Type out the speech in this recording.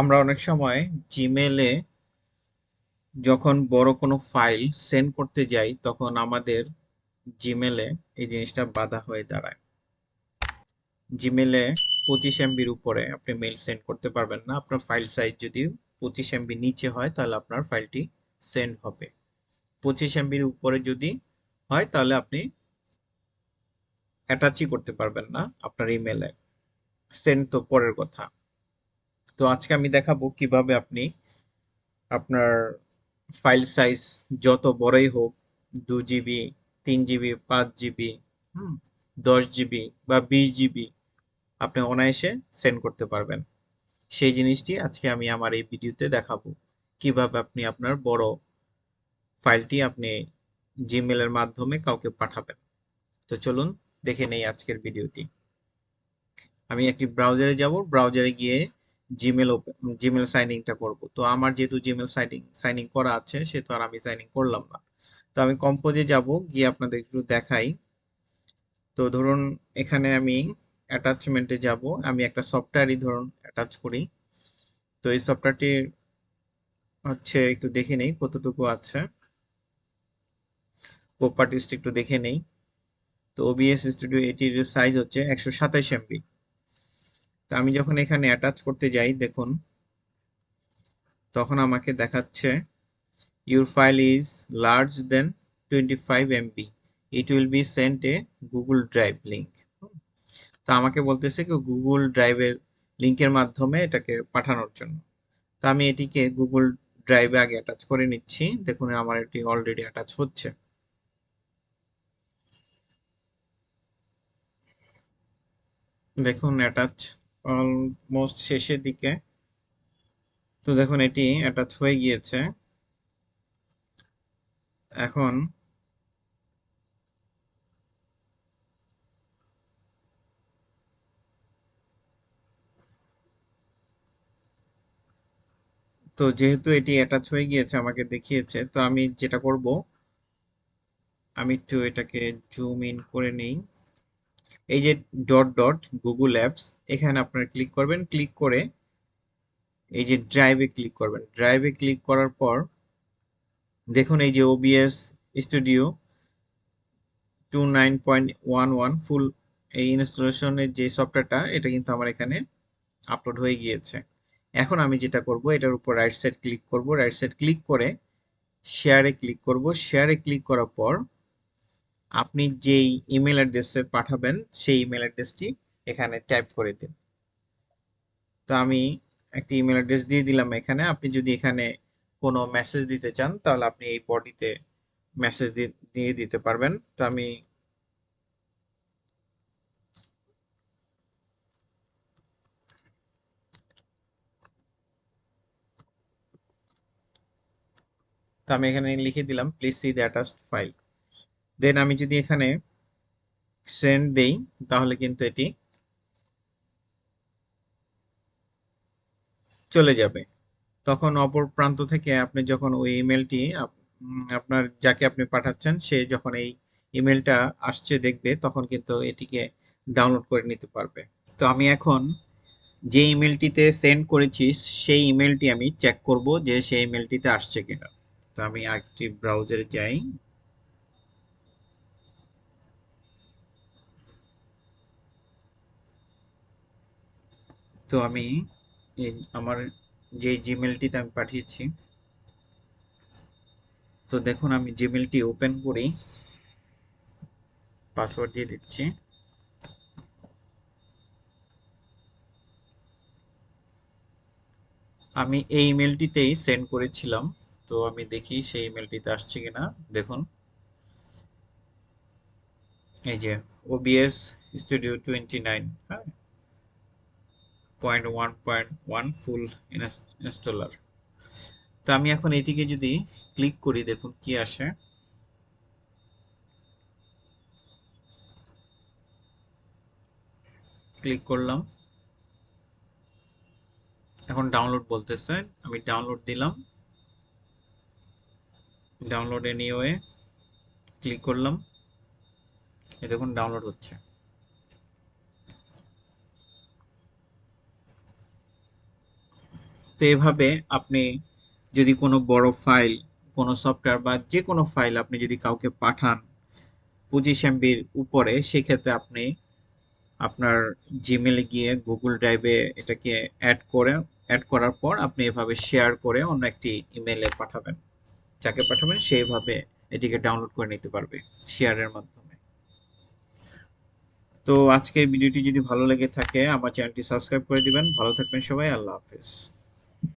আমরা অনেক সময় জিমেলে যখন বড় কোনো ফাইল সেন্ড করতে যাই তখন আমাদের জিমেলে এই জিনিসটা বাধা হয়ে দাঁড়ায়। জিমেলে 25 MBর উপরে আপনি মেল সেন্ড করতে পারবেন না। আপনার ফাইল সাইজ যদি 25 MB নিচে হয় তাহলে আপনার ফাইলটি সেন্ড হবে। 25 MBর উপরে যদি হয় তাহলে আপনি অ্যাটাচই করতে পারবেন না আপনার ইমেলে। সেন্ড তো পরের কথা। তো আজকে আমি দেখাবো কিভাবে আপনি আপনার ফাইল সাইজ যত বড়ই হোক, 2 GB, 3 GB, 5 GB, 10 GB বা 20 GB আপনি অনায়াসে সেন্ড করতে পারবেন। সেই জিনিসটি আজকে আমি আমার এই ভিডিওতে দেখাবো কিভাবে আপনি আপনার বড় ফাইলটি আপনি জিমেলের মাধ্যমে কাউকে পাঠাবেন। তো চলুন দেখে নেই আজকের ভিডিওটি। আমি একটি ব্রাউজারে যাব, ব্রাউজারে গিয়ে জিমেল সাইন ইনটা করব। তো আমার যেহেতু জিমেল সাইন ইন করা আছে সেহেতু আর আমি সাইন ইন করলাম না। তো আমি কম্পোজে যাব, গিয়ে আপনাদের একটু দেখাই। তো ধরুন এখানে আমি অ্যাটাচমেন্টে যাব, আমি একটা সফটওয়্যারই ধরুন অ্যাটাচ করি। তো এই সফটওয়্যারটি হচ্ছে একটু দেখে নেই কতটুকু আছে, প্রপার্টিসটা একটু দেখে নেই। তো ওবিএস স্টুডিও এটির সাইজ হচ্ছে 127 MB। তো আমি যখন এখানে অ্যাটাচ করতে যাই দেখুন, তখন আমাকে দেখাচ্ছে your file is large than 25 MB, it will be sent a Google Drive link। তো আমাকে বলতেছে কি গুগল ড্রাইভের লিংকের মাধ্যমে এটাকে পাঠানোর জন্য। তো আমি এটিকে গুগল ড্রাইভে আগে অ্যাটাচ করে নিচ্ছি। দেখুন আমার এটি অলরেডি অ্যাটাচ হচ্ছে। দেখুন অ্যাটাচ অলমোস্ট শেষের দিকে। তো দেখুন এটি অ্যাটাচ হয়ে গিয়েছে। এখন তো যেহেতু এটি অ্যাটাচ হয়ে গিয়েছে আমাকে দেখিয়েছে, তো আমি যেটা করব, আমি একটু এটাকে জুম ইন করে নেই। এই যে ডট ডট গুগল অ্যাপস, এখানে আপনারা ক্লিক করবেন, ক্লিক করে এই যে ড্রাইভে ক্লিক করবেন। ড্রাইভে ক্লিক করার পর দেখুন এই যে ওবিএস স্টুডিও 29.11 ফুল এই ইনস্টলেশনের যে সফটওয়্যারটা, এটা কিন্তু আমার এখানে আপলোড হয়ে গিয়েছে। এখন আমি যেটা করব, এটার উপর রাইট সাইড ক্লিক করব, রাইট সাইড ক্লিক করে শেয়ারে ক্লিক করব। শেয়ারে ক্লিক করার পর আপনি যেই ইমেল অ্যাড্রেসে পাঠাবেন সেই ইমেল অ্যাড্রেসটি এখানে টাইপ করে দিন। তো আমি একটা ইমেল অ্যাড্রেস দিয়ে দিলাম এখানে। আপনি যদি এখানে কোনো মেসেজ দিতে চান তাহলে আপনি এই বডিতে মেসেজ দিয়ে দিতে পারবেন। তো আমি এখানে লিখে দিলাম please see the attached file. Then আমি যদি এখানে সেন্ড দেই তাহলে কিন্তু এটি চলে যাবে। তখন অপর প্রান্ত থেকে আপনি যখন ওই ইমেলটি আপনার যাকে আপনি পাঠাচ্ছেন সে যখন এই ইমেলটা আসছে দেখবে, তখন কিন্তু এটিকে ডাউনলোড করে নিতে পারবে। তো আমি এখন যে ইমেলটিতে সেন্ড করেছি সেই ইমেলটি আমি চেক করব যে সেই ইমেলটিতে আসছে কিনা। তো আমি আরেকটি ব্রাউজারে যাই। তো আমি আমার যে জিমেলটিতে আমি পাঠিয়েছি, তো দেখুন আমি জিমেলটি ওপেন করি, পাসওয়ার্ড দিয়ে দিচ্ছি। আমি এই ইমেলটিতেই সেন্ড করেছিলাম। তো আমি দেখি সেই ইমেলটিতে আসছে কিনা। দেখুন এই যে ওবিএস স্টুডিও 29, হ্যাঁ, 0.1.1 ফুল ইনস্টলার। তো আমি এখন এটিকে যদি ক্লিক করি দেখুন কি আসে। ক্লিক করলাম, এখন ডাউনলোড বলতেছে, আমি ডাউনলোড দিলাম। ডাউনলোড এনিওয়ে ক্লিক করলাম, এই দেখুন ডাউনলোড হচ্ছে। তো এভাবে আপনি যদি কোনো বড় ফাইল, কোনো সফটওয়্যার বা যে কোনো ফাইল আপনি যদি কাউকে পাঠান 25 MB উপরে, সেক্ষেত্রে আপনি আপনার জিমেলে গিয়ে গুগল ড্রাইভে এটাকে অ্যাড করার পর আপনি এভাবে শেয়ার করে অন্য একটি ইমেলে পাঠাবেন। যাকে পাঠাবেন সেইভাবে এটিকে ডাউনলোড করে নিতে পারবে শেয়ারের মাধ্যমে। তো আজকের ভিডিওটি যদি ভালো লেগে থাকে আমার চ্যানেলটি সাবস্ক্রাইব করে দিবেন। ভালো থাকবেন সবাই, আল্লাহ হাফেজ।